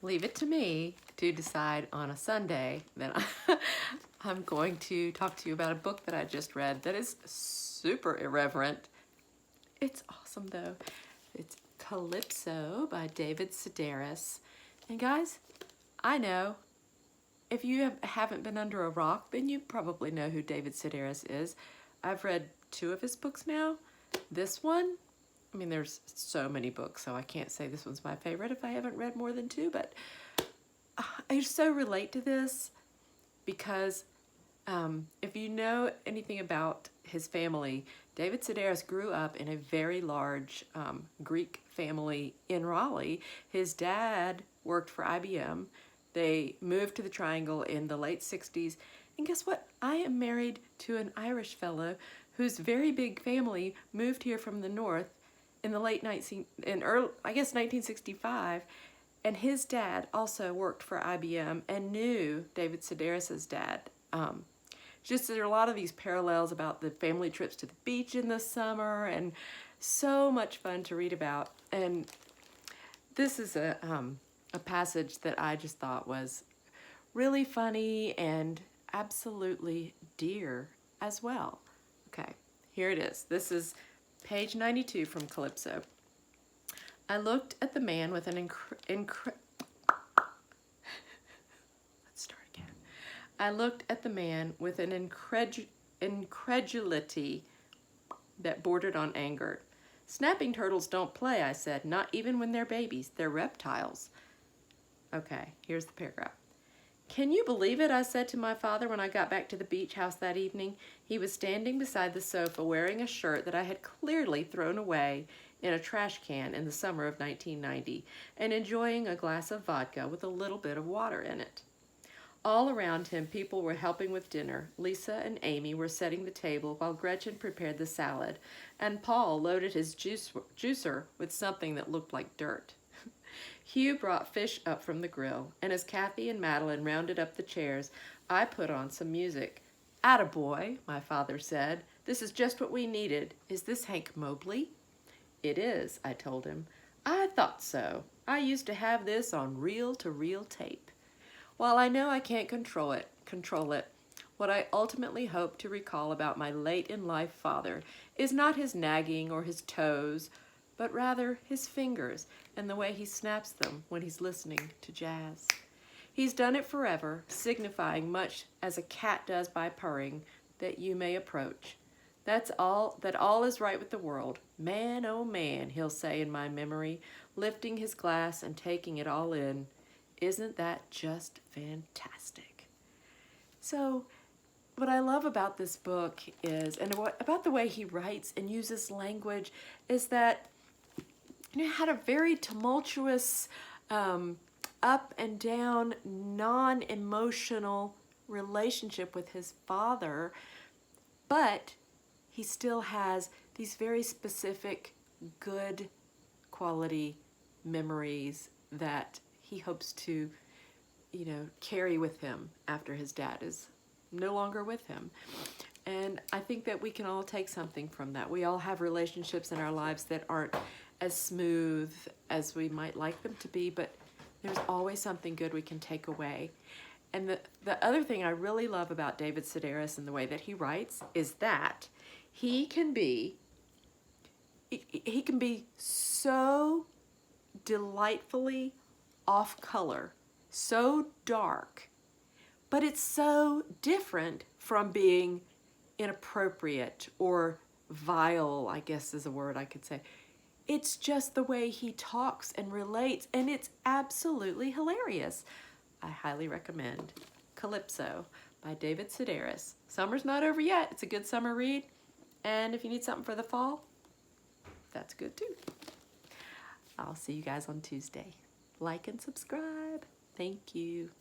leave it to me to decide on a Sunday that I'm going to talk to you about a book that I just read that is super irreverent. It's awesome though. It's Calypso by David Sedaris. And guys, I know if you haven't been under a rock, then you probably know who David Sedaris is. I've read 2 of his books now. This one, I mean, there's so many books, so I can't say this one's my favorite if I haven't read more than 2, but I so relate to this because if you know anything about his family, David Sedaris grew up in a very large Greek family in Raleigh. His dad worked for IBM. They moved to the Triangle in the late 60s. And guess what? I am married to an Irish fellow whose very big family moved here from the north in the late 1965. And his dad also worked for IBM and knew David Sedaris's dad. Just there are a lot of these parallels about the family trips to the beach in the summer, and so much fun to read about. And this is a passage that I just thought was really funny and absolutely dear as well. Okay, here it is. This is page 92 from Calypso. I looked at the man with an I looked at the man with an incredulity that bordered on anger. Snapping turtles don't play, I said, not even when they're babies. They're reptiles. Okay, here's the paragraph. Can you believe it? I said to my father when I got back to the beach house that evening. He was standing beside the sofa wearing a shirt that I had clearly thrown away in a trash can in the summer of 1990 and enjoying a glass of vodka with a little bit of water in it. All around him, people were helping with dinner. Lisa and Amy were setting the table while Gretchen prepared the salad, and Paul loaded his juicer with something that looked like dirt. Hugh brought fish up from the grill, and as Kathy and Madeline rounded up the chairs, I put on some music. "Attaboy," my father said. "This is just what we needed. Is this Hank Mobley?" "It is," I told him. "I thought so. I used to have this on reel-to-reel tape." While I know I can't control it, what I ultimately hope to recall about my late-in-life father is not his nagging or his toes, but rather his fingers and the way he snaps them when he's listening to jazz. He's done it forever, signifying much as a cat does by purring, that you may approach. That all is right with the world. Man, oh man, he'll say in my memory, lifting his glass and taking it all in. Isn't that just fantastic? So what I love about this book is, and about the way he writes and uses language, is that he had a very tumultuous, up and down, non-emotional relationship with his father, but he still has these very specific, good quality memories that he hopes to, carry with him after his dad is no longer with him. And I think that we can all take something from that. We all have relationships in our lives that aren't as smooth as we might like them to be, but there's always something good we can take away. And the other thing I really love about David Sedaris and the way that he writes is that he can be so delightfully off color, so dark, but it's so different from being inappropriate or vile, I guess is a word I could say. It's just the way he talks and relates, and it's absolutely hilarious. I highly recommend Calypso by David Sedaris. Summer's not over yet. It's a good summer read, and if you need something for the fall, that's good too. I'll see you guys on Tuesday. Like and subscribe. Thank you.